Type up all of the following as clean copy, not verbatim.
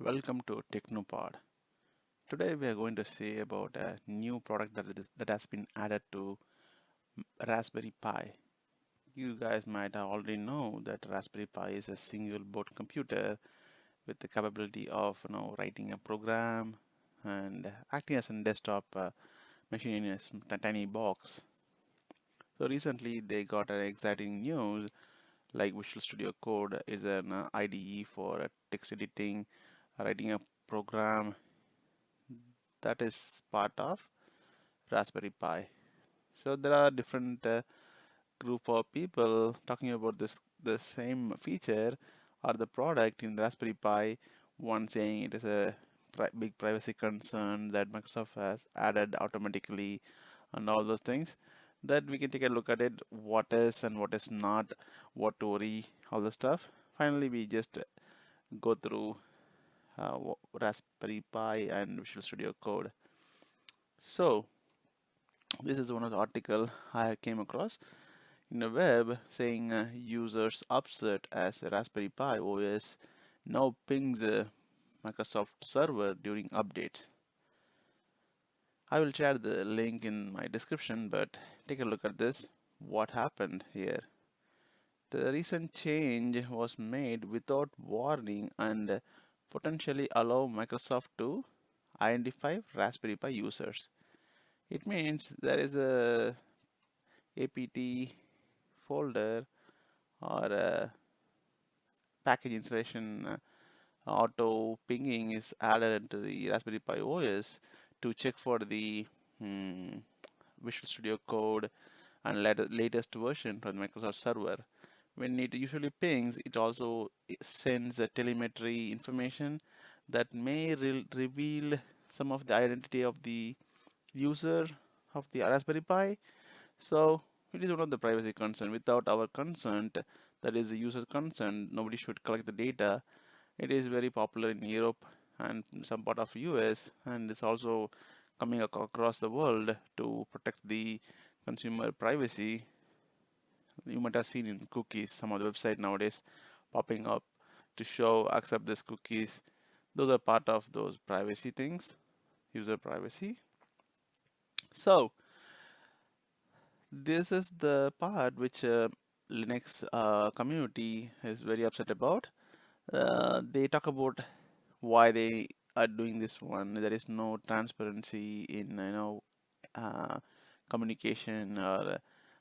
Welcome to Technopod. Today we are going to say about a new product that has been added to Raspberry Pi. You guys might already know that Raspberry Pi is a single board computer with the capability of writing a program and acting as a desktop machine in a tiny box. So recently they got an exciting news like Visual Studio Code is an IDE for text editing, writing a program that is part of Raspberry Pi. So there are different group of people talking about the same feature or the product in Raspberry Pi. One saying it is a big privacy concern that Microsoft has added automatically and all those things. That we can take a look at it, what is and what is not, what to worry, all the stuff. Finally, we just go through Raspberry Pi and Visual Studio Code. So this is one of the article I came across in the web saying users upset as Raspberry Pi OS now pings a Microsoft server during updates. I will share the link in my description, but take a look at this. What happened here? The recent change was made without warning and potentially allow Microsoft to identify Raspberry Pi users. It means there is a apt folder or a package installation auto pinging is added into the Raspberry Pi OS to check for the Visual Studio Code and latest version from the Microsoft server. When it usually pings, it also sends a telemetry information that may reveal some of the identity of the user of the Raspberry Pi. So it is one of the privacy concern. Without our consent, that is the user's consent, nobody should collect the data. It is very popular in Europe and some part of US, and it's also coming across the world to protect the consumer privacy. You might have seen in cookies, some of the website nowadays popping up to show accept this cookies. Those are part of those privacy things, user privacy. So this is the part which Linux community is very upset about. They talk about why they are doing this one. There is no transparency in uh, communication or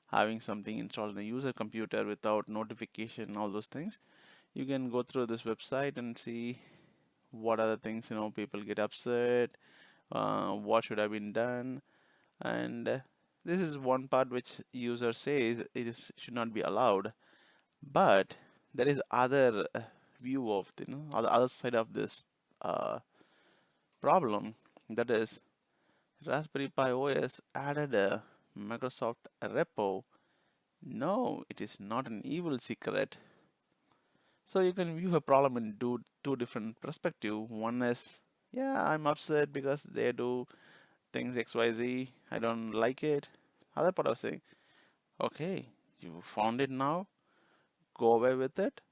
having something installed on the user computer without notification, all those things. You can go through this website and see what other things people get upset, what should have been done, and this is one part which user says it is should not be allowed. But there is other view of the other side of this uh, problem, that is Raspberry Pi OS added a Microsoft repo. No, it is not an evil secret. So you can view a problem in two different perspectives. One is, yeah, I'm upset because they do things XYZ. I don't like it. Other part of saying, okay, you found it now, go away with it.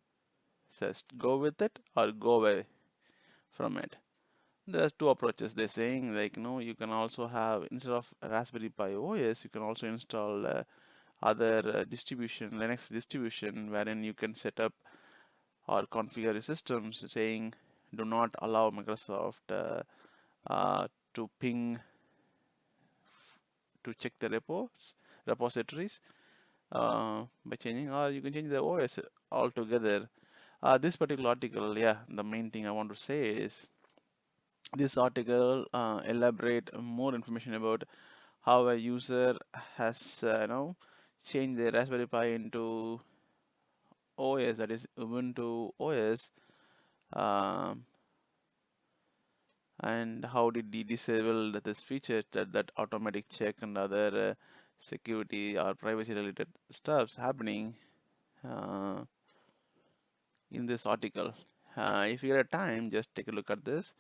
Says go with it or go away from it. There's two approaches. They're saying like you can also have, instead of Raspberry Pi OS, you can also install other distribution, Linux distribution, wherein you can set up or configure your systems saying do not allow Microsoft to ping to check the repositories by changing, or you can change the OS altogether. This particular article, yeah, the main thing I want to say is this article elaborate more information about how a user has changed their Raspberry Pi into OS, that is Ubuntu OS, um, and how did he disable this feature, that automatic check and other security or privacy related stuffs happening uh, in this article. If you get a time, just take a look at this,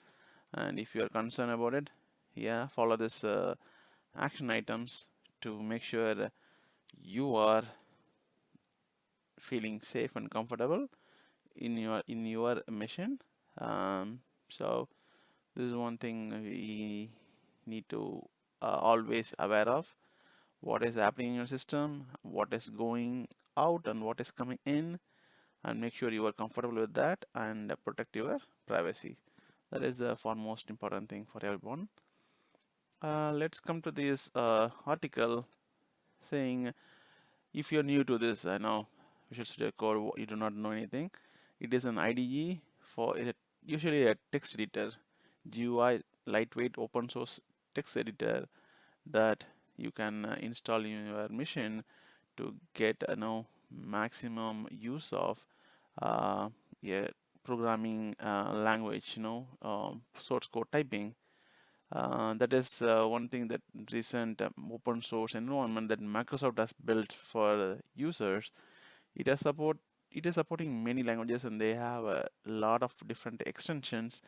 and if you are concerned about it, yeah, follow this action items to make sure that you are feeling safe and comfortable in your mission. So this is one thing we need to always aware of what is happening in your system, what is going out and what is coming in, and make sure you are comfortable with that and protect your privacy. That is the foremost important thing for everyone. Let's come to this article saying if you're new to this, I know Visual Studio Code, you do not know anything. It is an IDE for usually a text editor, GUI, lightweight open source text editor that you can install in your machine to get maximum use of uh, yeah, programming language, source code typing. That is one thing that recent open source environment that Microsoft has built for users. It has support. It is supporting many languages, and they have a lot of different extensions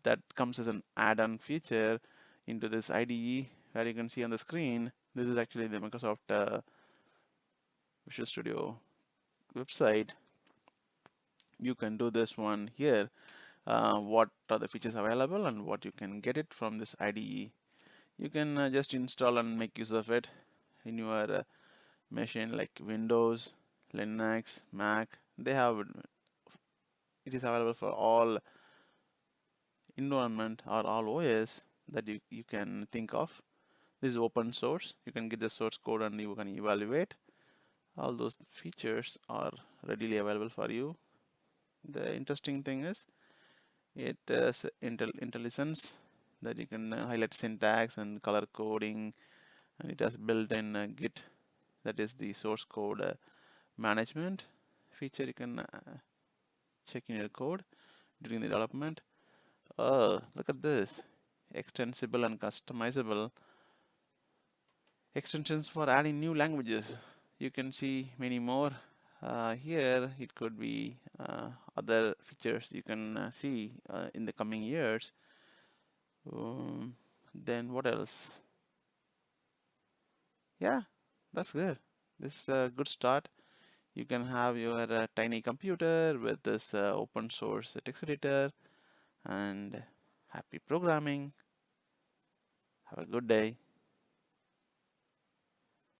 that comes as an add-on feature into this IDE, where you can see on the screen. This is actually the Microsoft Visual Studio website. You can do this one here. What are the features available and what you can get it from this IDE. You can just install and make use of it in your machine like Windows, Linux, Mac. They have it is available for all environment or all OS that you can think of. This is open source. You can get the source code and you can evaluate. All those features are readily available for you. The interesting thing is it has IntelliSense that you can highlight syntax and color coding, and it has built-in Git, that is the source code management feature. You can check in your code during the development. Oh, look at this. Extensible and customizable extensions for adding new languages. You can see many more. Here it could be other features you can see in the coming years. Then what else? Yeah, that's good. This is a good start. You can have your tiny computer with this open source text editor, and happy programming. Have a good day.